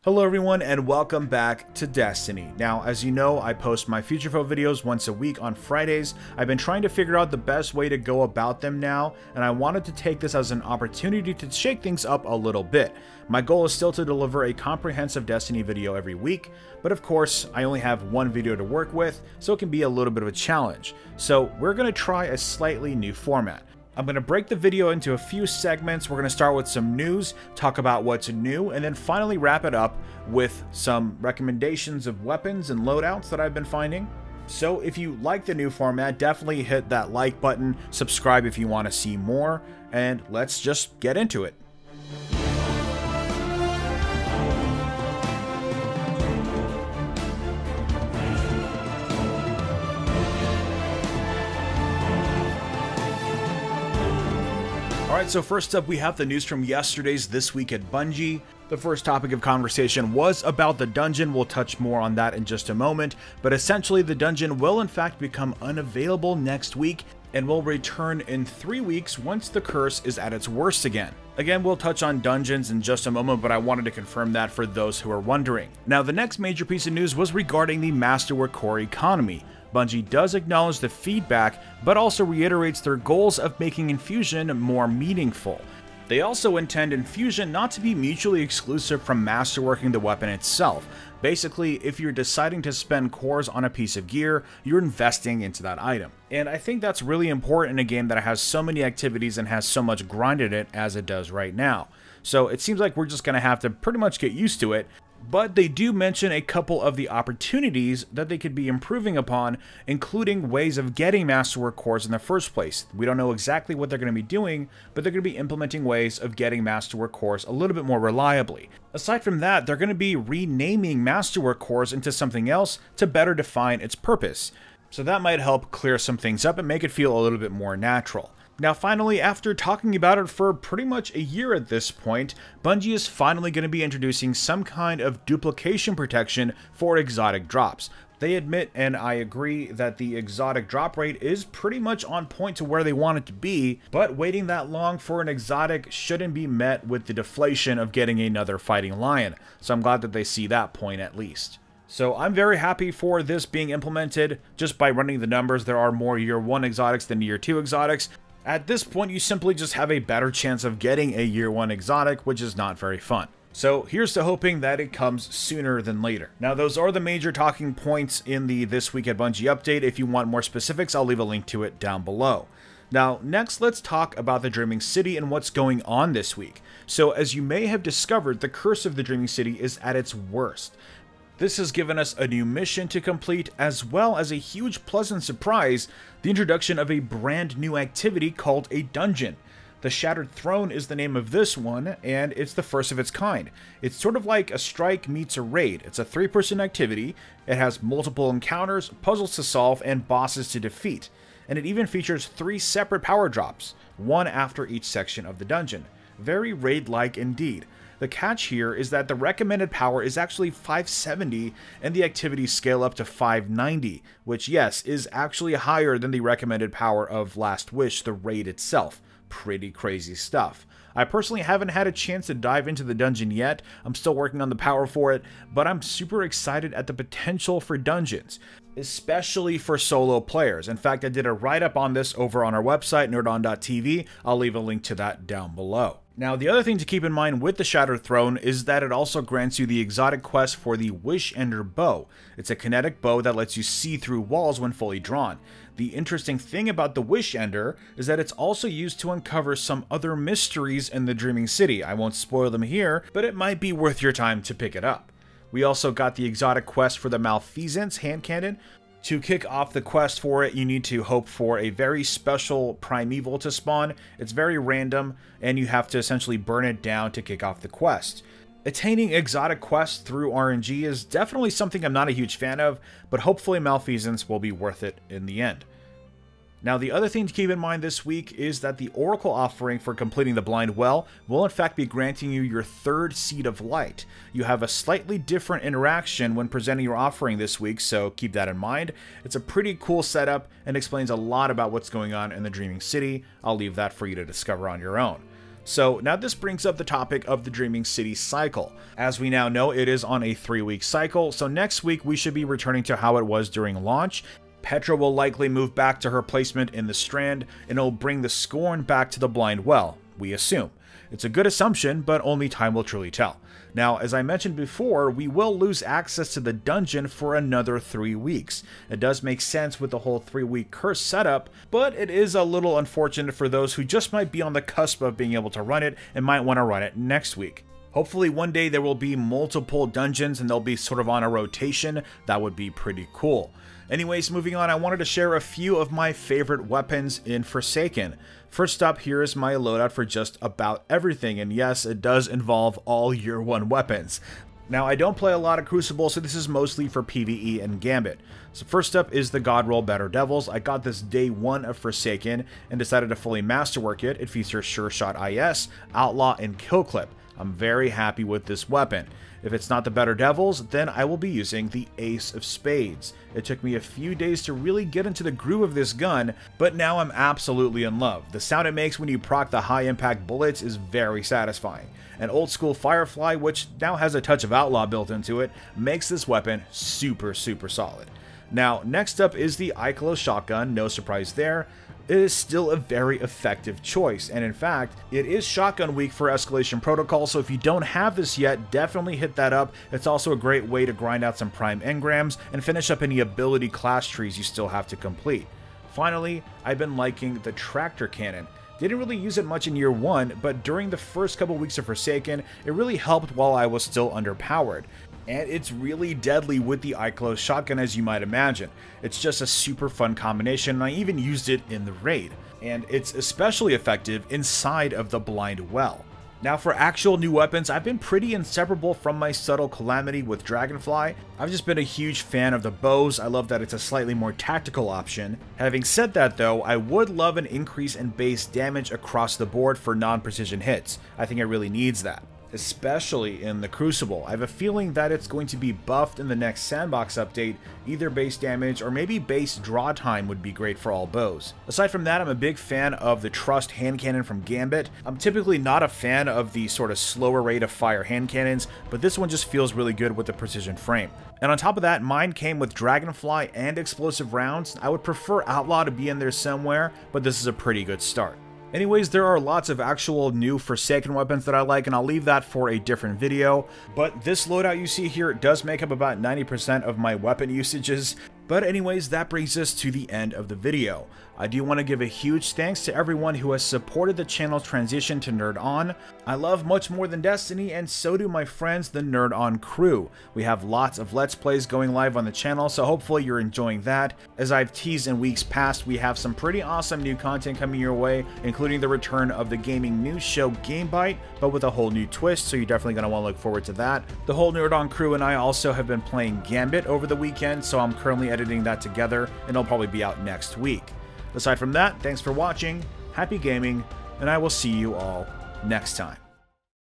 Hello everyone and welcome back to Destiny. Now, as you know, I post my FutureFoe videos once a week on Fridays. I've been trying to figure out the best way to go about them now, and I wanted to take this as an opportunity to shake things up a little bit. My goal is still to deliver a comprehensive Destiny video every week, but of course, I only have one video to work with, so it can be a little bit of a challenge. So we're going to try a slightly new format. I'm going to break the video into a few segments. We're going to start with some news, talk about what's new, and then finally wrap it up with some recommendations of weapons and loadouts that I've been finding. So if you like the new format, definitely hit that like button, subscribe if you want to see more, and let's just get into it. Alright, so first up we have the news from yesterday's This Week at Bungie. The first topic of conversation was about the dungeon. We'll touch more on that in just a moment, but essentially the dungeon will in fact become unavailable next week and will return in 3 weeks once the curse is at its worst again. Again, we'll touch on dungeons in just a moment, but I wanted to confirm that for those who are wondering. Now, the next major piece of news was regarding the Masterwork core economy. Bungie does acknowledge the feedback, but also reiterates their goals of making Infusion more meaningful. They also intend Infusion not to be mutually exclusive from masterworking the weapon itself. Basically, if you're deciding to spend cores on a piece of gear, you're investing into that item. And I think that's really important in a game that has so many activities and has so much grind in it as it does right now. So it seems like we're just going to have to pretty much get used to it. But they do mention a couple of the opportunities that they could be improving upon, including ways of getting Masterwork cores in the first place. We don't know exactly what they're going to be doing, but they're going to be implementing ways of getting Masterwork cores a little bit more reliably. Aside from that, they're going to be renaming Masterwork cores into something else to better define its purpose. So that might help clear some things up and make it feel a little bit more natural. Now finally, after talking about it for pretty much a year at this point, Bungie is finally going to be introducing some kind of duplication protection for exotic drops. They admit, and I agree, that the exotic drop rate is pretty much on point to where they want it to be, but waiting that long for an exotic shouldn't be met with the deflation of getting another fighting lion, so I'm glad that they see that point at least. So I'm very happy for this being implemented. Just by running the numbers, there are more Year 1 exotics than Year 2 exotics. At this point, you simply just have a better chance of getting a Year 1 exotic, which is not very fun. So here's to hoping that it comes sooner than later. Now, those are the major talking points in the This Week at Bungie update. If you want more specifics, I'll leave a link to it down below. Now, next, let's talk about the Dreaming City and what's going on this week. So, as you may have discovered, the curse of the Dreaming City is at its worst. This has given us a new mission to complete, as well as a huge pleasant surprise, the introduction of a brand new activity called a dungeon. The Shattered Throne is the name of this one, and it's the first of its kind. It's sort of like a strike meets a raid. It's a 3-person activity, it has multiple encounters, puzzles to solve, and bosses to defeat. And it even features 3 separate power drops, one after each section of the dungeon. Very raid-like indeed. The catch here is that the recommended power is actually 570 and the activities scale up to 590, which yes, is actually higher than the recommended power of Last Wish, the raid itself. Pretty crazy stuff. I personally haven't had a chance to dive into the dungeon yet, I'm still working on the power for it, but I'm super excited at the potential for dungeons, especially for solo players. In fact, I did a write-up on this over on our website, nerdon.tv, I'll leave a link to that down below. Now, the other thing to keep in mind with the Shattered Throne is that it also grants you the exotic quest for the Wish Ender bow. It's a kinetic bow that lets you see through walls when fully drawn. The interesting thing about the Wish Ender is that it's also used to uncover some other mysteries in the Dreaming City. I won't spoil them here, but it might be worth your time to pick it up. We also got the exotic quest for the Malfeasance hand cannon. To kick off the quest for it, you need to hope for a very special primeval to spawn. It's very random, and you have to essentially burn it down to kick off the quest. Attaining exotic quests through RNG is definitely something I'm not a huge fan of, but hopefully Malfeasance will be worth it in the end. Now, the other thing to keep in mind this week is that the Oracle offering for completing the Blind Well will in fact be granting you your 3rd Seed of Light. You have a slightly different interaction when presenting your offering this week, so keep that in mind. It's a pretty cool setup and explains a lot about what's going on in the Dreaming City. I'll leave that for you to discover on your own. So now this brings up the topic of the Dreaming City cycle. As we now know, it is on a 3-week cycle, so next week we should be returning to how it was during launch. Petra will likely move back to her placement in the Strand, and it'll bring the Scorn back to the Blind Well, we assume. It's a good assumption, but only time will truly tell. Now, as I mentioned before, we will lose access to the dungeon for another 3 weeks. It does make sense with the whole 3-week curse setup, but it is a little unfortunate for those who just might be on the cusp of being able to run it and might want to run it next week. Hopefully one day there will be multiple dungeons and they'll be sort of on a rotation. That would be pretty cool. Anyways, moving on, I wanted to share a few of my favorite weapons in Forsaken. First up, here is my loadout for just about everything, and yes, it does involve all Year 1 weapons. Now, I don't play a lot of Crucible, so this is mostly for PvE and Gambit. So first up is the Godroll Better Devils. I got this day 1 of Forsaken and decided to fully masterwork it. It features Sure Shot IS, Outlaw, and Kill Clip. I'm very happy with this weapon. If it's not the Better Devils, then I will be using the Ace of Spades. It took me a few days to really get into the groove of this gun, but now I'm absolutely in love. The sound it makes when you proc the high impact bullets is very satisfying. An old school Firefly, which now has a touch of Outlaw built into it, makes this weapon super solid. Now, next up is the Icolo Shotgun, no surprise there. It is still a very effective choice, and in fact, it is Shotgun Week for Escalation Protocol, so if you don't have this yet, definitely hit that up. It's also a great way to grind out some Prime Engrams and finish up any ability class trees you still have to complete. Finally, I've been liking the Tractor Cannon. Didn't really use it much in Year 1, but during the first couple weeks of Forsaken, it really helped while I was still underpowered. And it's really deadly with the Icolo Shotgun, as you might imagine. It's just a super fun combination, and I even used it in the raid. And it's especially effective inside of the Blind Well. Now for actual new weapons, I've been pretty inseparable from my Subtle Calamity with Dragonfly. I've just been a huge fan of the bows. I love that it's a slightly more tactical option. Having said that though, I would love an increase in base damage across the board for non-precision hits. I think it really needs that, especially in the Crucible. I have a feeling that it's going to be buffed in the next sandbox update. Either base damage or maybe base draw time would be great for all bows. Aside from that, I'm a big fan of the Trust hand cannon from Gambit. I'm typically not a fan of the sort of slower rate of fire hand cannons, but this one just feels really good with the precision frame. And on top of that, mine came with Dragonfly and explosive rounds. I would prefer Outlaw to be in there somewhere, but this is a pretty good start. Anyways, there are lots of actual new Forsaken weapons that I like, and I'll leave that for a different video. But this loadout you see here does make up about 90% of my weapon usages. But anyways, that brings us to the end of the video. I do want to give a huge thanks to everyone who has supported the channel's transition to Nerd On. I love much more than Destiny, and so do my friends, the Nerd On crew. We have lots of Let's Plays going live on the channel, so hopefully you're enjoying that. As I've teased in weeks past, we have some pretty awesome new content coming your way, including the return of the gaming news show Game Bite, but with a whole new twist, so you're definitely going to want to look forward to that. The whole Nerd On crew and I also have been playing Gambit over the weekend, so I'm currently editing that together, and it'll probably be out next week. Aside from that, thanks for watching, happy gaming, and I will see you all next time.